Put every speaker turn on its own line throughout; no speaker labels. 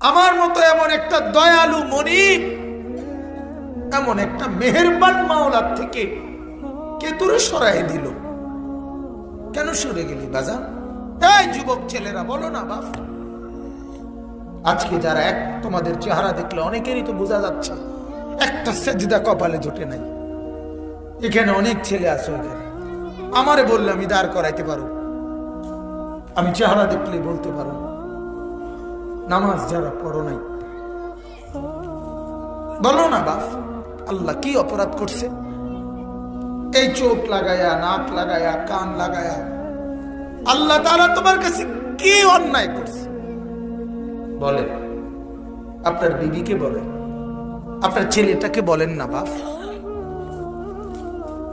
আমার মতো এমন একটা দয়ালু মনিব, এমন একটা মেহেরবান মাওলার থেকে কে দূরে সরাই দিল? কেন সরে গেলি বাজান? এই যুবক ছেলেরা বলো না বাপ। আজকে যারা তোমাদের চেহারা দেখলে অনেকেরই তো বোঝা যাচ্ছে একটা সেজদা কপালে জোটে নাই। এখানে অনেক ছেলে আছে, এখানে আমারে বললে আমি দাঁড় করাইতে পারো, আমি চেহারা দেখলে বলতে পারো। নামাজ যারা পড়ো নাই, বলো না বাপ, আল্লাহ কি অপরাধ করছে? এই চোখ লাগায়া, নাক লাগায়া, কান লাগায়া আল্লাহ তাআলা তোমার কাছে কি অন্যায় করছে? বলেন, আপনার বিবিকে বলেন, আপনার ছেলেটাকে বলেন না বাপ,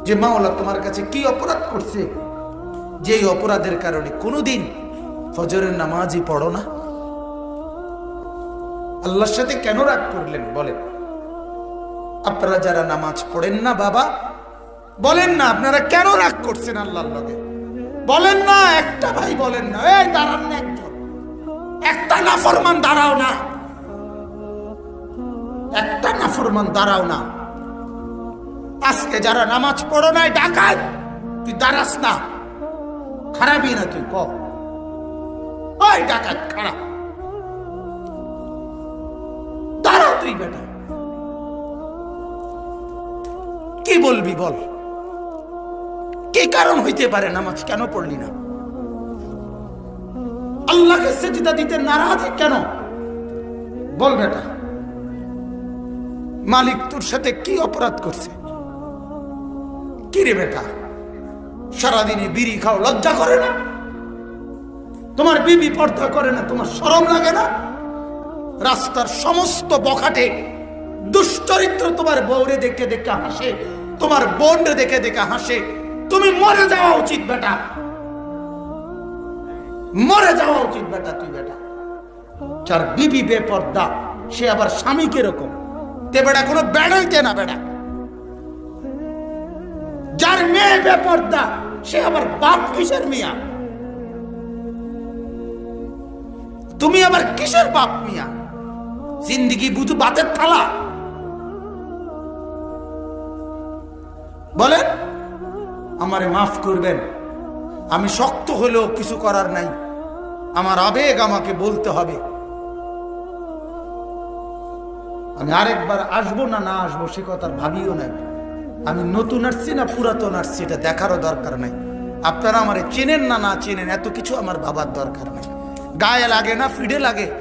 যে মাওলা তোমার কাছে কি অপরাধ করছে, যে অপরাধের কারণে কোনোদিন ফজরের নামাজই পড়ো না? আল্লাহর সাথে কেন রাগ করলেন বলেন? আপনারা যারা নামাজ পড়েন না বাবা, বলেন না আপনারা কেন রাগ করছেন আল্লাহর লগে? বলেন না, একটা ভাই বলেন না, এই দাঁড়ান না, একজন একটা নাফরমান দাঁড়াও না, একটা নাফরমান দাঁড়াও না। আজকে যারা নামাজ পড়ো নাই ডাকাত, তুই দাঁড়াস না, খারাপই না তুই, ওই ডাকাত খারাপ, দাঁড়া তুই বেটা। কি বলবি বল, কি কারণ হইতে পারে নামাজ কেন পড়লি না? আল্লাহকে সেজদা দিতে নারাজ কেন বল বেটা? মালিক তোর সাথে কি অপরাধ করছে? কি রে বেটা, সারাদিনে বিড়ি খাও, লজ্জা করে না? তোমার বিবি পর্দা করে না, তোমার শরম লাগে না? রাস্তার সমস্ত বখাটে দুশ্চরিত্র তোমার বউরে দেখে দেখে হাসে, তোমার বোনরে দেখে দেখে হাসে। তুমি মরে যাওয়া উচিত বেটা, মরে যাওয়া উচিত বেটা। তুই বেটা, যার বিবি বেপর্দা সে আবার স্বামী কিরকম? তে বেটা কোনো বেড়াইতে না বেটা। যার মেয়ে বেপর্দা সে আবার বাপ কিসের মিয়া? তুমি আবার কিসের বাপ মিয়া? জিন্দিগি বুঝু বাতের থালা? বলেন, আমারে মাফ করবেন, আমি শক্ত হলেও কিছু করার নাই, আমার আবেগ আমাকে বলতে হবে। আমি আরেকবার আসবো না না আসবো সে কথা ভাবিও নাই। আমি নতুন আসছি না পুরাতন আসছি এটা দেখারও দরকার নাই। আপনারা আমারে চেনেন না না চেনেন এত কিছু আমার ভাবার দরকার নাই। গায়ে লাগে না, ফিডে লাগে,